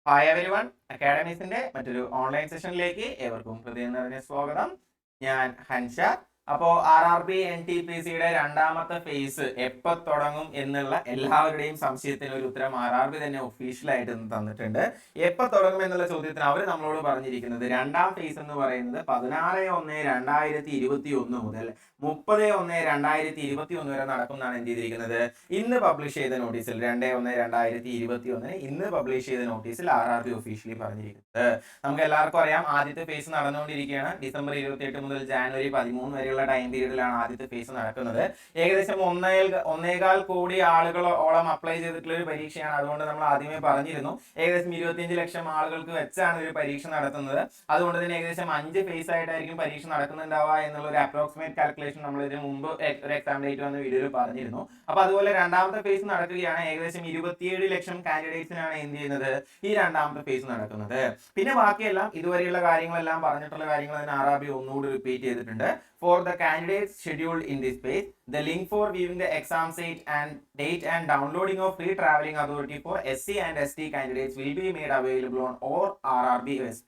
Hi everyone, അക്കാഡമീസിന്റെ മറ്റൊരു online സെഷനിലേക്ക് ഏവർക്കും ഹൃദയം നിറഞ്ഞ സ്വാഗതം. ഞാൻ ഹൻഷ. അപ്പോൾ RRB NTPCയുടെ രണ്ടാമത്തെ ഫേസ് എപ്പോൾ തുടങ്ങും എന്നുള്ള എല്ലാവരുടെയും സംശയത്തിന് ഒരു ഉത്തരം RRB തന്നെ ഒഫീഷ്യലായിട്ട് തന്നിട്ടുണ്ട്. എപ്പോൾ തുടങ്ങും എന്നുള്ള ചോദ്യത്തിന് അവർ നമ്മളോട് പറഞ്ഞിരിക്കുന്നത് രണ്ടാം ഫേസ് എന്ന് പറയുന്നത് 16/1/2021 മുതൽ 30/1/2021 വരെ നടക്കും എന്നാണ് എന്ത് ചെയ്തിരിക്കുന്നത്. ഇന്ന് പബ്ലിഷ് ചെയ്ത നോട്ടീസിൽ 2/1/2021 ഇന്ന് പബ്ലിഷ് ചെയ്ത നോട്ടീസിൽ RRB ഒഫീഷ്യലി പറഞ്ഞിരിക്കുന്നത്. നമുക്ക് എല്ലാവർക്കും അറിയാം, ആദ്യത്തെ ഫേസ് നടന്നുകൊണ്ടിരിക്കുകയാണ്. ഡിസംബർ 28 മുതൽ ജാനുവരി 13 വരെയുള്ള ടൈം പീരീഡിലാണ് ആദ്യത്തെ ഫേസ് നടക്കുന്നത്. ഏകദേശം 1.25 കോടി ആളുകളോളം അപ്ലൈ ചെയ്തിട്ടുള്ള ഒരു പരീക്ഷയാണ്. അതുകൊണ്ട് നമ്മൾ ആദ്യമേ പറഞ്ഞിരുന്നു, ഏകദേശം 25 ലക്ഷം ആളുകൾക്ക് വെച്ചാണ് ഒരു പരീക്ഷ നടത്തുന്നത്. അതുകൊണ്ട് തന്നെ ഏകദേശം 5 ഫേസ് ആയിട്ടായിരിക്കും പരീക്ഷ നടക്കുന്നുണ്ടാവുക എന്നുള്ള ഒരു അപ്രോക്സിമേറ്റ് കാൽക്കുലേഷൻ നമ്മൾ ഇതിന് മുമ്പ് ഒരു എക്സാം ഡേറ്റ് വന്ന വീഡിയോയിൽ പറഞ്ഞിരുന്നു. അപ്പൊ അതുപോലെ രണ്ടാമത്തെ ഫേസ് നടക്കുകയാണ്. ഏകദേശം 27 ലക്ഷം കാൻഡിഡേറ്റ്സിനാണ് എന്ത് ചെയ്യുന്നത്, ഈ രണ്ടാമത്തെ ഫേസ് നടക്കുന്നത്. പിന്നെ ബാക്കിയെല്ലാം ഇതുവരെയുള്ള കാര്യങ്ങളെല്ലാം പറഞ്ഞിട്ടുള്ള കാര്യങ്ങൾ തന്നെ RRB ഒന്നുകൂടി റിപ്പീറ്റ് ചെയ്തിട്ടുണ്ട്. For the candidates scheduled in this page, the link for viewing the exam date and downloading of free traveling authority for SC and ST candidates will be made available on all RRB websites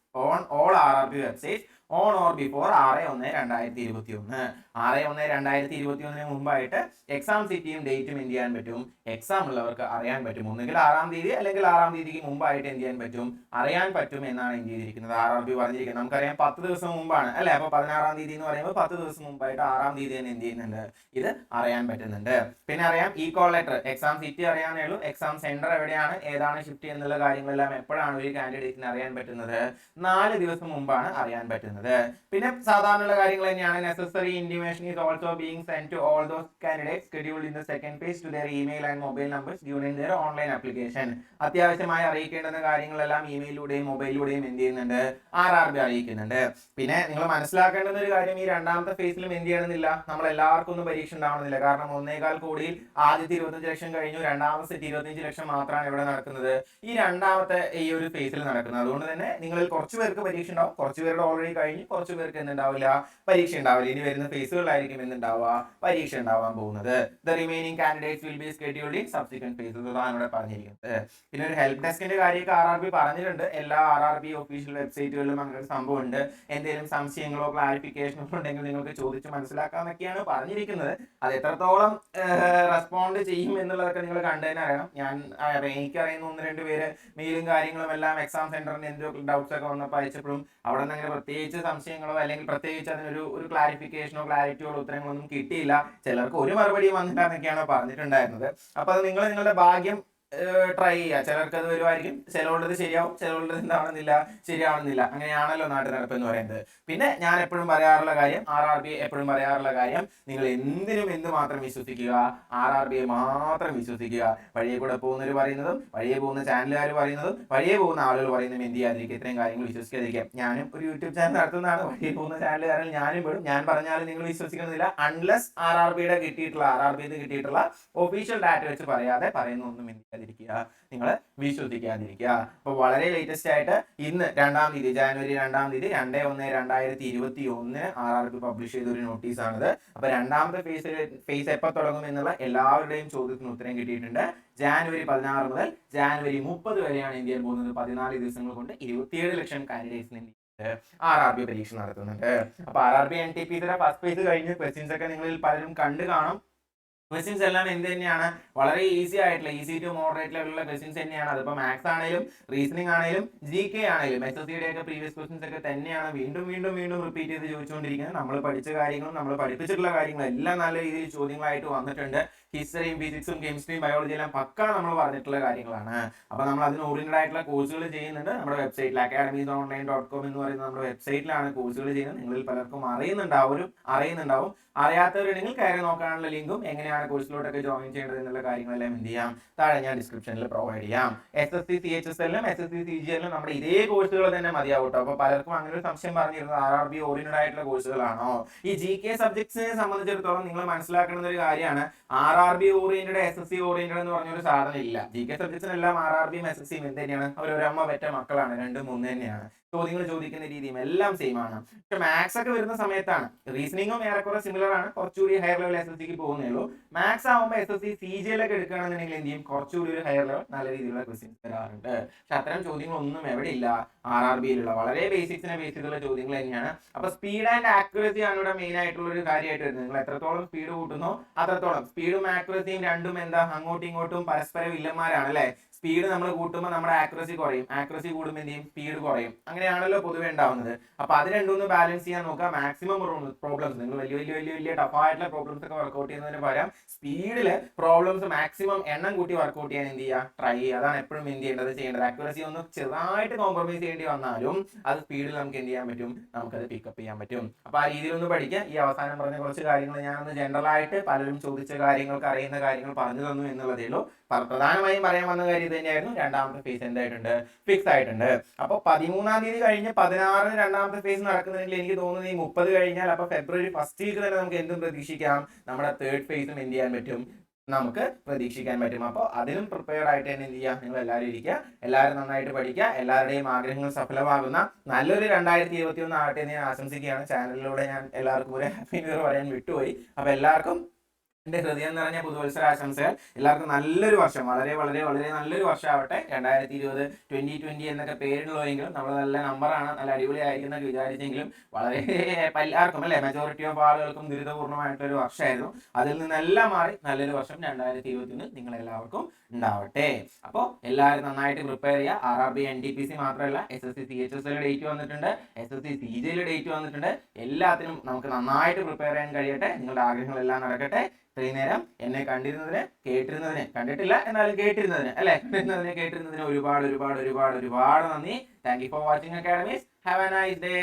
on or before 6/1/2021. 6/1/2021 മുമ്പായിട്ട് exam സിറ്റിയും ഡേറ്റും എന്ത് ചെയ്യാൻ പറ്റും, exam ഉള്ളവർക്ക് അറിയാൻ പറ്റും. ഒന്നുകിൽ 6-ാം തീയതി അല്ലെങ്കിൽ 6-ാം തീയതിക്ക് മുമ്പായിട്ട് എന്ത് ചെയ്യാൻ പറ്റും, അറിയാൻ പറ്റും എന്നാണ് എന്ത് ചെയ്തിരിക്കുന്നത്, RRB പറഞ്ഞിരിക്കുന്നത്. നമുക്കറിയാം 10 ദിവസം മുമ്പാണ് അല്ലെ. അപ്പൊ 16-ാം തീയതി എന്ന് പറയുമ്പോൾ 10 ദിവസം മുമ്പായിട്ട് 6-ാം തീയതി തന്നെ എന്ത് ചെയ്യുന്നുണ്ട്, ഇത് അറിയാൻ പറ്റുന്നുണ്ട്. പിന്നെ അറിയാം, ഈ കോൾ ലെറ്റർ എക്സാം സിറ്റി അറിയാനേ ഉള്ളൂ. എക്സാം സെന്റർ എവിടെയാണ്, ഏതാണ് ഷിഫ്റ്റ് എന്നുള്ള കാര്യങ്ങളെല്ലാം എപ്പോഴാണ് ഒരു കാൻഡിഡേറ്റിന് അറിയാൻ പറ്റുന്നത്, 4 ദിവസം മുമ്പാണ് അറിയാൻ പറ്റുന്നത്. പിന്നെ സാധാരണ കാര്യങ്ങൾ തന്നെയാണ്. Necessary intimation is also being sent to all those candidates scheduled in the second phase to their email and mobile numbers during their online application. അത്യാവശ്യമായി അറിയിക്കേണ്ടുന്ന കാര്യങ്ങളെല്ലാം ഇമെയിലൂടെയും മൊബൈലിലൂടെയും എന്ത് ചെയ്യുന്നുണ്ട്, RRB അറിയിക്കുന്നുണ്ട്. പിന്നെ നിങ്ങൾ മനസ്സിലാക്കേണ്ടുന്ന ഒരു കാര്യം, ഈ രണ്ടാമത്തെ ഫേസിലും എന്ത് ചെയ്യണമെന്നില്ല, നമ്മൾ എല്ലാവർക്കും ഒന്നും പരീക്ഷ ഉണ്ടാവണമെന്നില്ല. കാരണം 1.25 കോടിയിൽ ആദ്യത്തെ 25 ലക്ഷം കഴിഞ്ഞു, രണ്ടാമത്തെ സെറ്റ് 25 ലക്ഷം മാത്രമാണ് ഇവിടെ നടക്കുന്നത്, ഈ രണ്ടാമത്തെ ഈ ഒരു ഫേസിൽ നടക്കുന്നത്. അതുകൊണ്ട് തന്നെ നിങ്ങളിൽ കുറച്ച് പേർക്ക് പരീക്ഷ ഉണ്ടാവും, കുറച്ച് പേരുടെ ഓൾറെഡി കഴിഞ്ഞു, കുറച്ച് പേർക്ക് എന്തുണ്ടാവില്ല, പരീക്ഷ ഉണ്ടാവില്ല. ഇനി വരുന്ന ഫേസുകളിലായിരിക്കും എന്തുണ്ടാവുക, പരീക്ഷ ഉണ്ടാവാൻ പോകുന്നത്. The remaining candidates will be scheduled in subsequent phases എന്നാണ് ഇവിടെ പറഞ്ഞിരിക്കുന്നത്. പിന്നെ ഒരു ഹെൽപ്പ് ഡെസ്കിന്റെ കാര്യമൊക്കെ RRB പറഞ്ഞിട്ടുണ്ട്. എല്ലാ RRB ഒഫീഷ്യൽ വെബ്സൈറ്റുകളിലും അങ്ങനെ ഒരു സംഭവം ഉണ്ട്. എന്തെങ്കിലും സംശയങ്ങളോ ക്ലാരിഫിക്കേഷനോ ഉണ്ടെങ്കിൽ നിങ്ങൾക്ക് ചോദിച്ച് മനസ്സിലാക്കാന്നൊക്കെയാണ് പറഞ്ഞിരിക്കുന്നത്. അത് എത്രത്തോളം റെസ്പോണ്ട് ചെയ്യും എന്നുള്ളതൊക്കെ നിങ്ങൾ കണ്ടതിന് അറിയണം. എനിക്കറിയുന്ന 1-2 പേര് മെയിലും കാര്യങ്ങളും എല്ലാം എക്സാം സെന്ററിന് എന്തോ ഡൗട്ട്സ് ഒക്കെ വന്നപ്പോൾ അയച്ചപ്പോഴും അവിടെ നിന്ന് അങ്ങനെ പ്രത്യേകിച്ച് സംശയങ്ങളോ അല്ലെങ്കിൽ പ്രത്യേകിച്ച് അതിനൊരു ക്ലാരിഫിക്കേഷനോ ക്ലാരിറ്റിയോ ഉത്തരങ്ങളൊന്നും കിട്ടിയില്ല. ചിലർക്ക് ഒരു മറുപടിയും വന്നില്ല എന്നൊക്കെയാണ് പറഞ്ഞിട്ടുണ്ടായിരുന്നത്. അപ്പൊ അത് നിങ്ങൾ നിങ്ങളുടെ ഭാഗ്യം ട്രൈ ചെയ്യുക. ചിലർക്ക് അത് വരുമായിരിക്കും, ചിലവുള്ളത് ശരിയാവും, ചിലവുള്ളത് ശരിയാവുന്നില്ല. അങ്ങനെയാണല്ലോ നാട്ടു നടപ്പ് എന്ന് പറയുന്നത്. പിന്നെ ഞാൻ എപ്പോഴും പറയാറുള്ള കാര്യം, RRB എപ്പോഴും പറയാറുള്ള കാര്യം, നിങ്ങൾ എന്ത് മാത്രം വിശ്വസിക്കുക, RRB മാത്രം വിശ്വസിക്കുക. വഴിയെ കൂടെ പോകുന്നവർ പറയുന്നതും വഴിയെ പോകുന്ന ചാനലുകാർ പറയുന്നതും വഴിയെ പോകുന്ന ആളുകൾ പറയുന്നതും എന്ത് ചെയ്യാതിരിക്കുക, ഇത്രയും കാര്യങ്ങൾ വിശ്വസിക്കാതിരിക്കുക. ഞാനും ഒരു യൂട്യൂബ് ചാനൽ നടത്തുന്നതാണ്. വഴിയെ പോകുന്ന ചാനലുകാരിൽ ഞാനും പെടും. ഞാൻ പറഞ്ഞാലും നിങ്ങൾ വിശ്വസിക്കുന്നില്ല അൺലെസ് RRBയുടെ കിട്ടിയിട്ടുള്ള ഒഫീഷ്യൽ ഡാറ്റ വെച്ച് പറയുന്നൊന്നും നിങ്ങൾ വിശ്വസിക്കാതിരിക്കുക. അപ്പൊ വളരെ ലേറ്റസ്റ്റ് ആയിട്ട് ഇന്ന് ജാനുവരി 2-ാം തീയതി 2/1/2021 RRB പബ്ലിഷ് ചെയ്ത ഒരു നോട്ടീസാണിത്. അപ്പൊ രണ്ടാമത്തെ ഫേസ് എപ്പോൾ തുടങ്ങും എന്നുള്ള എല്ലാവരുടെയും ചോദ്യത്തിന് ഉത്തരം കിട്ടിയിട്ടുണ്ട്. ജാനുവരി 16 മുതൽ ജാനുവരി 30 വരെയാണ് ഇന്ത്യയിൽ പോകുന്നത്. 14 ദിവസങ്ങൾ കൊണ്ട് 27 ലക്ഷം കാൻഡിഡേറ്റ്സിന് RRB പരീക്ഷ നടത്തുന്നുണ്ട്. അപ്പൊ RRB NTPCയുടെ ഫസ്റ്റ് ഫേസ് കഴിഞ്ഞ് ക്വസ്റ്റ്യൻസ് ഒക്കെ നിങ്ങളിൽ പലരും കണ്ടു കാണും. ക്വസ്റ്റ്യൻസ് എല്ലാം എന്ത് തന്നെയാണ്, വളരെ ഈസി ടു മോഡറേറ്റ് ലെവലുള്ള ക്വസ്റ്റ്യൻസ് തന്നെയാണ്. അതിപ്പോൾ മാത്സ് ആണെങ്കിലും റീസണിംഗ് ആണെങ്കിലും GK ആണെങ്കിലും SSCയുടെ ഒക്കെ പ്രീവിയസ് ക്വസ്റ്റ്യൻസ് ഒക്കെ തന്നെയാണ് വീണ്ടും റിപ്പീറ്റ് ചെയ്ത് ചോദിച്ചുകൊണ്ടിരിക്കുന്നത്. നമ്മൾ പഠിച്ച കാര്യങ്ങളും നമ്മൾ പഠിപ്പിച്ചിട്ടുള്ള കാര്യങ്ങളും എല്ലാം നല്ല രീതിയിൽ ചോദ്യങ്ങളായിട്ട് വന്നിട്ടുണ്ട്. ഹിസ്റ്ററിയും ഫിസിക്സും കെമിസ്ട്രിയും ബയോളജി എല്ലാം പക്ക നമ്മൾ പറഞ്ഞിട്ടുള്ള കാര്യങ്ങളാണ്. അപ്പൊ നമ്മൾ അതിന് ഓറിയന്റഡ് ആയിട്ടുള്ള കോഴ്സുകൾ ചെയ്യുന്നുണ്ട് നമ്മുടെ വെബ്സൈറ്റിൽ. academisonline.com എന്ന് പറയുന്ന നമ്മുടെ വെബ്സൈറ്റിലാണ് കോഴ്സുകൾ ചെയ്യുന്നത്. നിങ്ങളിൽ പലർക്കും അറിയുന്നുണ്ടാവും. അറിയാത്തവരുണ്ടെങ്കിൽ കയറി നോക്കാനുള്ള ലിങ്കും എങ്ങനെയാണ് കോഴ്സിലോട്ടൊക്കെ ജോയിൻ ചെയ്യേണ്ടത് എന്നുള്ള കാര്യങ്ങളെല്ലാം എന്ത് ചെയ്യാം, താഴെ ഞാൻ ഡിസ്ക്രിപ്ഷനിൽ പ്രൊവൈഡ് ചെയ്യാം. SSC CHSLും SSC CGLും നമ്മുടെ ഇതേ കോഴ്സുകൾ തന്നെ മതിയാവട്ടോ. അപ്പൊ പലർക്കും അങ്ങനെ ഒരു സംശയം പറഞ്ഞിരുന്നു, RRB ഓറിയന്റഡ് ആയിട്ടുള്ള കോഴ്സുകളാണോ. ഈ GK സബ്ജക്ട്സിനെ സംബന്ധിച്ചിടത്തോളം നിങ്ങൾ മനസ്സിലാക്കുന്ന ഒരു കാര്യമാണ്, RRB ഓറിയന്റഡ് SSC ഓറിയന്റഡ് എന്ന് പറഞ്ഞൊരു സാധനം ഇല്ല. GK സബ്ജക്ട്സിനെല്ലാം RRBയും SSCയും എന്ത് തന്നെയാണ്, അവരൊരമ്മ പെറ്റ മക്കളാണ്, രണ്ടും ഒന്ന് തന്നെയാണ്. ചോദ്യങ്ങൾ ചോദിക്കുന്ന രീതിയും എല്ലാം സെയിം ആണ്. പക്ഷെ മാത്സ് ഒക്കെ വരുന്ന സമയത്താണ് റീസണിങ്ങും ഏറെക്കുറെ സിമിലർ ആണ്, കുറച്ചുകൂടി ഹയർ ലെവൽ SSCക്ക് പോകുന്നേ ഉള്ളൂ. മാത്സ് ആവുമ്പോൾ SSC CGL ഒക്കെ എടുക്കുകയാണെന്നുണ്ടെങ്കിൽ എന്ത് ചെയ്യും, കുറച്ചുകൂടി ഒരു ഹയർ ലെവൽ നല്ല രീതിയിലുള്ള ക്വസ്റ്റ്യൻസ് വരാറുണ്ട്. പക്ഷെ അത്തരം ചോദ്യങ്ങളൊന്നും എവിടെ ഇല്ല, RRBയിലുള്ള വളരെ ബേസിക്സിനെ ബേസ് ചെയ്തുള്ള ചോദ്യങ്ങൾ തന്നെയാണ്. അപ്പൊ സ്പീഡ് ആൻഡ് ആക്യുറസി ആണ് ഇവിടെ മെയിൻ ആയിട്ടുള്ള ഒരു കാര്യമായിട്ട് വരുന്നത്. നിങ്ങൾ എത്രത്തോളം സ്പീഡ് കൂട്ടുന്നോ അത്രത്തോളം, സ്പീഡും ആക്യുറസിയും രണ്ടും എന്താ, അങ്ങോട്ടും ഇങ്ങോട്ടും പരസ്പര വില്ലന്മാരാണ് അല്ലെ. സ്പീഡ് നമ്മൾ കൂട്ടുമ്പോൾ നമ്മുടെ ആക്യുറസി കുറയും, ആക്യുറസി കൂടുമ്പോൾ എന്ത് ചെയ്യും, സ്പീഡ് കുറയും. അങ്ങനെയാണല്ലോ പൊതുവെ ഉണ്ടാവുന്നത്. അപ്പൊ അത് രണ്ടൊന്ന് ബാലൻസ് ചെയ്യാൻ നോക്കുക. മാക്സിമം പ്രോബ്ലംസ് നിങ്ങൾ വലിയ ടഫായിട്ടുള്ള പ്രോബ്ലംസ് ഒക്കെ വർക്ക്ഔട്ട് ചെയ്യുന്നതിന് പകരം സ്പീഡിൽ പ്രോബ്ലംസ് മാക്സിമം എണ്ണം കൂട്ടി വർക്ക്ഔട്ട് ചെയ്യാൻ എന്ത് ചെയ്യുക, ട്രൈ ചെയ്യുക. അതാണ് എപ്പോഴും എന്ത് ചെയ്യേണ്ടത്. ആക്യുറസി ഒന്ന് ചെറുതായിട്ട് കോംപ്രമൈസ് ചെയ്യേണ്ടി വന്നാലും അത് സ്പീഡിൽ നമുക്ക് എന്ത് ചെയ്യാൻ പറ്റും, നമുക്കത് പിക്കപ്പ് ചെയ്യാൻ പറ്റും. അപ്പൊ ആ രീതിയിൽ ഒന്ന് പഠിക്കുക. ഈ അവസാനം പറഞ്ഞ കുറച്ച് കാര്യങ്ങൾ ഞാനൊന്ന് ജനറൽ ആയിട്ട് പലരും ചോദിച്ച കാര്യങ്ങൾക്ക് അറിയുന്ന കാര്യങ്ങൾ പറഞ്ഞു തന്നു എന്നുള്ളതേ ഉള്ളൂ. പ്രധാനമായും പറയാൻ വന്ന കാര്യം ഇത് തന്നെയായിരുന്നു. രണ്ടാമത്തെ ഫേസ് എന്തായിട്ടുണ്ട്, ഫിക്സ് ആയിട്ടുണ്ട്. അപ്പൊ 13-ാം തീയതി കഴിഞ്ഞ് 16-ന് രണ്ടാമത്തെ ഫേസ് നടക്കുന്നുണ്ടെങ്കിൽ എനിക്ക് തോന്നുന്നത് ഈ 30 കഴിഞ്ഞാൽ അപ്പൊ ഫെബ്രുവരി ഫസ്റ്റ് വീക്ക് തന്നെ നമുക്ക് എന്തും പ്രതീക്ഷിക്കാം, നമ്മുടെ തേർഡ് ഫേസും എന്ത് ചെയ്യാൻ പറ്റും, നമുക്ക് പ്രതീക്ഷിക്കാൻ പറ്റും. അപ്പോൾ അതിനും പ്രിപ്പയർഡ് ആയിട്ട് തന്നെ എന്ത് ചെയ്യുക, നിങ്ങൾ എല്ലാവരും ഇരിക്കുക, എല്ലാവരും നന്നായിട്ട് പഠിക്കുക, എല്ലാവരുടെയും ആഗ്രഹങ്ങൾ സഫലമാകുന്ന നല്ലൊരു 2021 ആവട്ടെ എന്ന് ഞാൻ ആശംസിക്കുകയാണ്. ചാനലിലൂടെ ഞാൻ എല്ലാവർക്കും ഒരു ഹാപ്പി ന്യൂ ഇയർ പറയാൻ വിട്ടുപോയി. അപ്പൊ എല്ലാവർക്കും എന്റെ ഹൃദയം നിറഞ്ഞ പുതുവത്സര ആശംസകൾ. എല്ലാവർക്കും നല്ലൊരു വർഷം, വളരെ വളരെ വളരെ നല്ലൊരു വർഷമാവട്ടെ. 2020 2020 എന്നൊക്കെ പേരുള്ളതെങ്കിലും നമ്മൾ നല്ല നമ്പറാണ്, നല്ല അടിപൊളിയായിരിക്കും എന്നൊക്കെ വിചാരിച്ചെങ്കിലും വളരെ എല്ലാവർക്കും അല്ലെ, മെജോറിറ്റി ഓഫ് ആളുകൾക്കും ദുരിതപൂർണ്ണമായിട്ടൊരു വർഷമായിരുന്നു. അതിൽ നിന്നെല്ലാം മാറി നല്ലൊരു വർഷം 2021 നിങ്ങൾ എല്ലാവർക്കും ഉണ്ടാവട്ടെ. അപ്പോൾ എല്ലാവരും നന്നായിട്ട് പ്രിപ്പയർ ചെയ്യുക. RRB NTPC മാത്രമല്ല, SSC CHSL ഡേറ്റ് വന്നിട്ടുണ്ട്, SSC CGL ഡേറ്റ് വന്നിട്ടുണ്ട്. എല്ലാത്തിനും നമുക്ക് നന്നായിട്ട് പ്രിപ്പയർ ചെയ്യാൻ കഴിയട്ടെ. നിങ്ങളുടെ ആഗ്രഹങ്ങളെല്ലാം നടക്കട്ടെ. ഇത്രയും നേരം എന്നെ കേട്ടിരുന്നതിന് കണ്ടിട്ടില്ല എന്നാലും കേട്ടിരുന്നതിന് അല്ലെ, കേട്ടിരുന്നതിന് ഒരുപാട് ഒരുപാട് ഒരുപാട് ഒരുപാട് നന്ദി. Thank you for watching academies. Have A nice day.